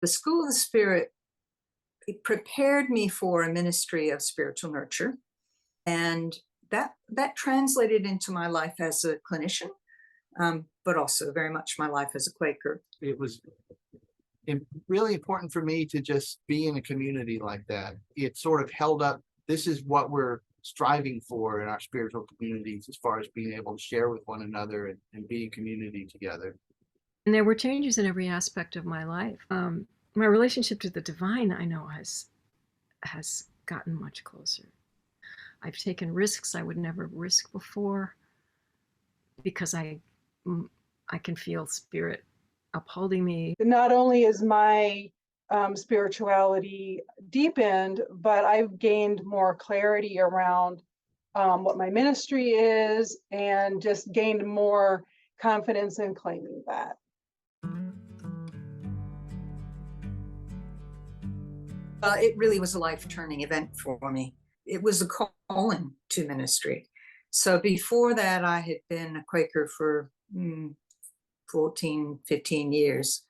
The School of the Spirit, it prepared me for a ministry of spiritual nurture, and that translated into my life as a clinician, but also very much my life as a Quaker. It was really important for me to just be in a community like that. It sort of held up, this is what we're striving for in our spiritual communities, as far as being able to share with one another and be in community together. And there were changes in every aspect of my life. My relationship to the divine, I know, has gotten much closer. I've taken risks I would never risk before, because I can feel spirit upholding me. Not only is my spirituality deepened, but I've gained more clarity around what my ministry is, and just gained more confidence in claiming that. It really was a life-turning event for me. It was a calling to ministry. So before that, I had been a Quaker for 14, 15 years.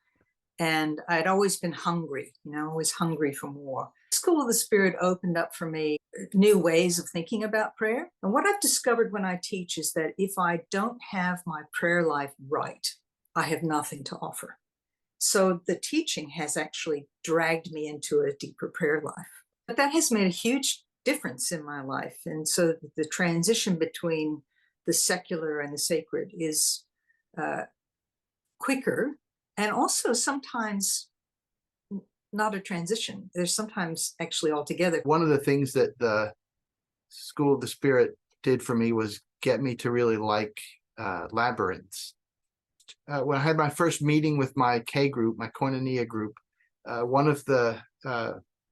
And I'd always been hungry, always hungry for more. School of the Spirit opened up for me new ways of thinking about prayer. And what I've discovered when I teach is that if I don't have my prayer life right, I have nothing to offer. So the teaching has actually dragged me into a deeper prayer life. But that has made a huge difference in my life. And so the transition between the secular and the sacred is quicker, and also sometimes not a transition. There's sometimes actually altogether. One of the things that the School of the Spirit did for me was get me to really like labyrinths. When I had my first meeting with my K group, my Koinonia group, one of the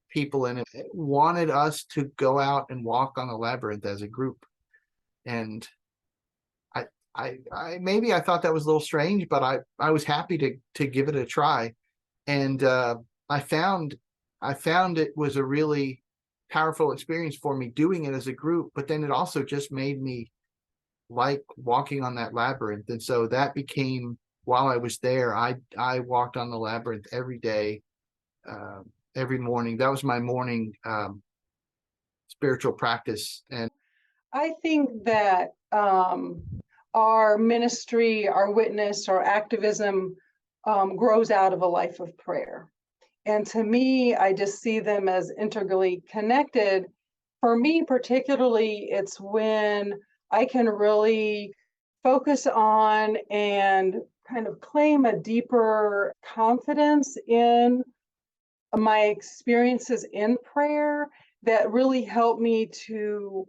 people in it wanted us to go out and walk on a labyrinth as a group. And I maybe I thought that was a little strange, but I was happy to give it a try. And I found it was a really powerful experience for me doing it as a group, but then it also just made me like walking on that labyrinth. And so that became, while I was there, I walked on the labyrinth every day, every morning. That was my morning spiritual practice. And I think that our ministry, our witness, our activism grows out of a life of prayer. And to me, I just see them as integrally connected. For me, particularly, it's when I can really focus on and kind of claim a deeper confidence in my experiences in prayer that really help me to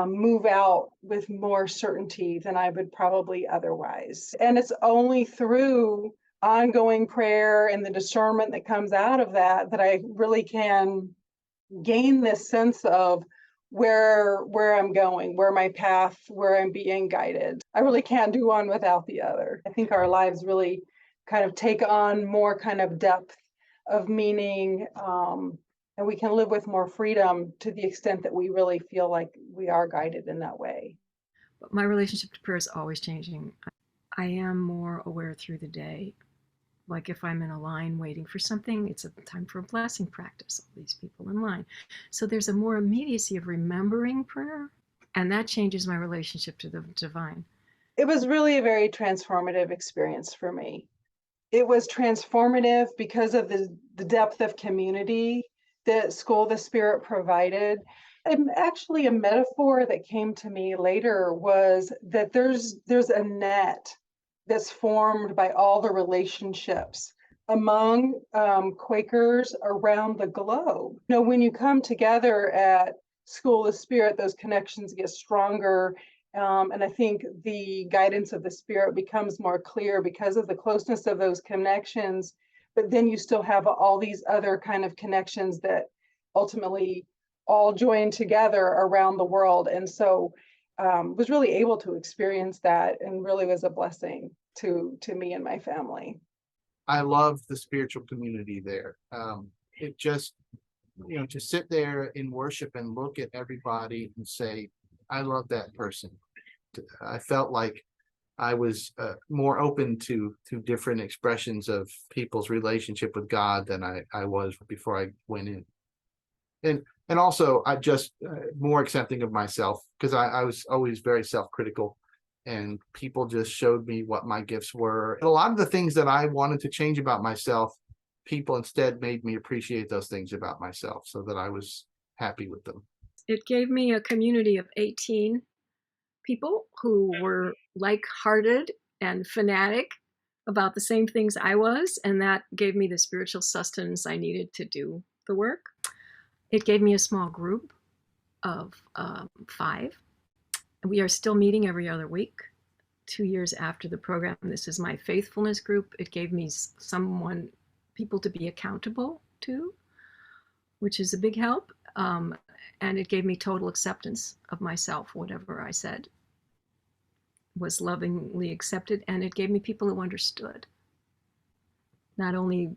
move out with more certainty than I would probably otherwise. And it's only through ongoing prayer and the discernment that comes out of that that I really can gain this sense of where I'm going, where my path, where I'm being guided. I really can't do one without the other. I think our lives really kind of take on more kind of depth of meaning, and we can live with more freedom to the extent that we really feel like we are guided in that way. But my relationship to prayer is always changing. I am more aware through the day. Like if I'm in a line waiting for something, it's a time for a blessing practice, all these people in line. So there's a more immediacy of remembering prayer, and that changes my relationship to the divine. It was really a very transformative experience for me. It was transformative because of the depth of community that School of the Spirit provided. And actually a metaphor that came to me later was that there's a net that's formed by all the relationships among Quakers around the globe. When you come together at School of the Spirit, those connections get stronger. And I think the guidance of the Spirit becomes more clear because of the closeness of those connections. But then you still have all these other kind of connections that ultimately all join together around the world. And so was really able to experience that, and really was a blessing to me and my family. I love the spiritual community there. It just, to sit there in worship and look at everybody and say, I love that person. I felt like I was more open to different expressions of people's relationship with God than I was before I went in. And also I just more accepting of myself, because I was always very self-critical, and people just showed me what my gifts were. And a lot of the things that I wanted to change about myself, people instead made me appreciate those things about myself, so that I was happy with them. It gave me a community of 18 people who were like-hearted and fanatic about the same things I was, and that gave me the spiritual sustenance I needed to do the work. It gave me a small group of 5. We are still meeting every other week, 2 years after the program. This is my faithfulness group. It gave me people to be accountable to, which is a big help. And it gave me total acceptance of myself. Whatever I said was lovingly accepted, and it gave me people who understood not only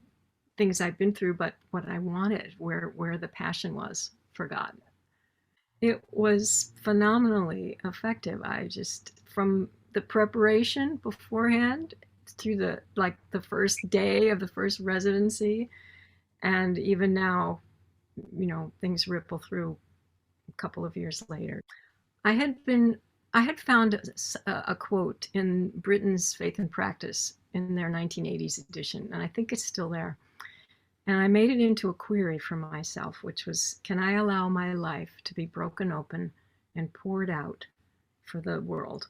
things I've been through, but what I wanted, where the passion was for God. It was phenomenally effective. From the preparation beforehand through the first day of the first residency, and even now, things ripple through a couple of years later. I had found a quote in Britain's Faith and Practice in their 1980s edition, and I think it's still there. And I made it into a query for myself, which was, can I allow my life to be broken open and poured out for the world?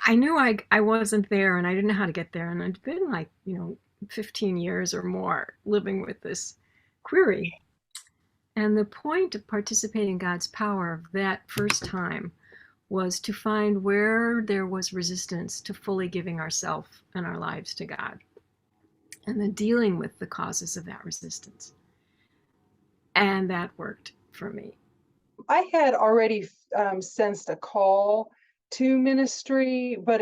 I knew I wasn't there, and I didn't know how to get there. And I'd been 15 years or more living with this query. And the point of participating in God's power that first time was to find where there was resistance to fully giving ourselves and our lives to God, and then dealing with the causes of that resistance. And that worked for me. I had already sensed a call to ministry, but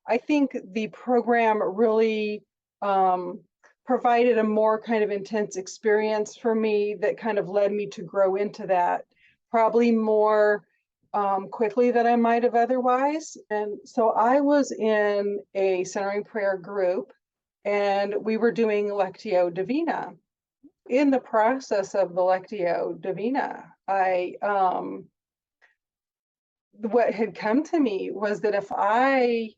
I think the program really provided a more kind of intense experience for me that kind of led me to grow into that probably more quickly than I might have otherwise. And so I was in a centering prayer group, and we were doing Lectio Divina. In the process of the Lectio Divina, what had come to me was that if I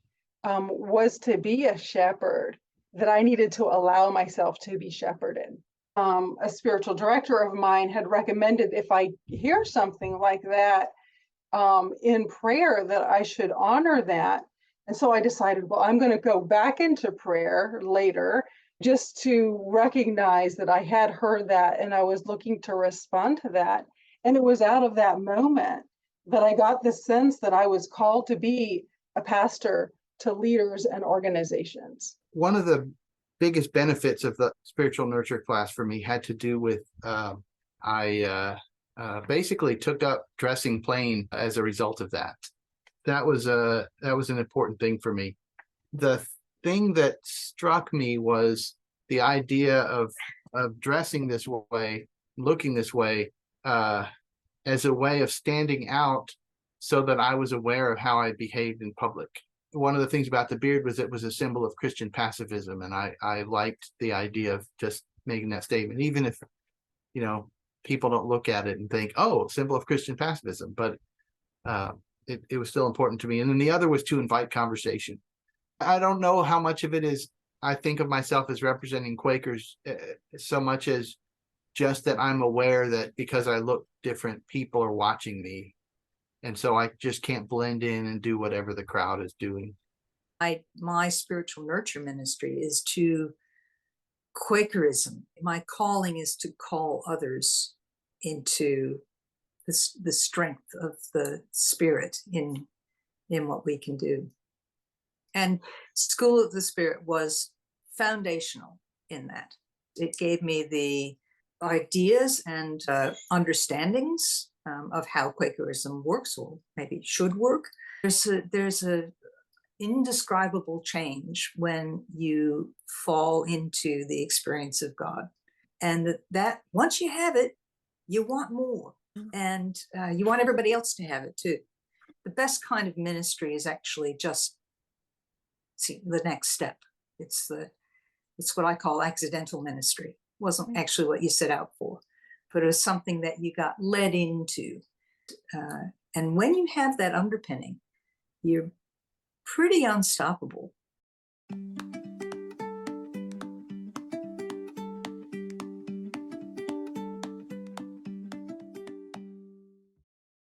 was to be a shepherd, that I needed to allow myself to be shepherded. A spiritual director of mine had recommended, if I hear something like that in prayer, that I should honor that. And so I decided, well, I'm going to go back into prayer later, just to recognize that I had heard that and I was looking to respond to that. And it was out of that moment that I got the sense that I was called to be a pastor to leaders and organizations. One of the biggest benefits of the spiritual nurture class for me had to do with I basically took up dressing plain as a result of that. That was an important thing for me. The thing that struck me was the idea of dressing this way, looking this way, as a way of standing out, so that I was aware of how I behaved in public. One of the things about the beard was it was a symbol of Christian pacifism, and I liked the idea of just making that statement, even if people don't look at it and think, oh, symbol of Christian pacifism, but it was still important to me. And then the other was to invite conversation. I don't know how much of it is I think of myself as representing Quakers, so much as just that I'm aware that because I look different, people are watching me. And so I just can't blend in and do whatever the crowd is doing. My spiritual nurture ministry is to Quakerism. My calling is to call others into the strength of the Spirit in what we can do. And School of the Spirit was foundational in that. It gave me the ideas and understandings of how Quakerism works, or maybe should work. There's a indescribable change when you fall into the experience of God, and that once you have it, you want more, and you want everybody else to have it too. The best kind of ministry is actually just the next step. It's what I call accidental ministry. It wasn't actually what you set out for, but it was something that you got led into. And when you have that underpinning, you're pretty unstoppable.